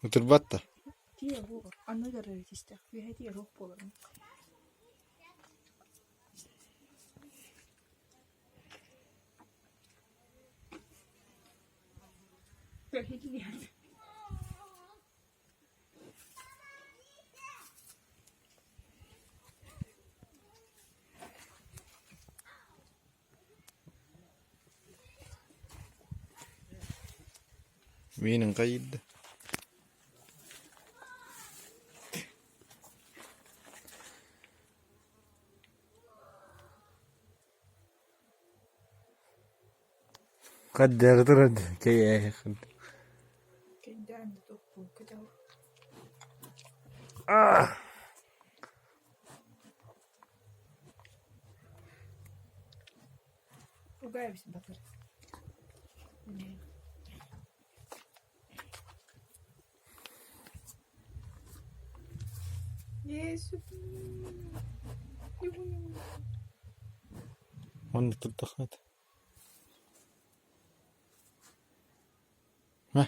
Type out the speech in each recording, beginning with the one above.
Oturbatta. Diye bu anne gararı işte. Bir hediye ruh bulurum. Böyle hediye. Minin kaydı. قدر ترد كي ياخد Kendi anne topu kadar. Bu gayet bir bakır. Yesu. وانا تدخلت ها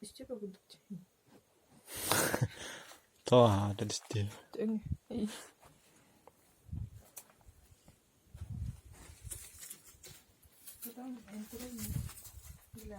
İşte bu kadar. طه على الاستيل İyi. Tamam, enteresan.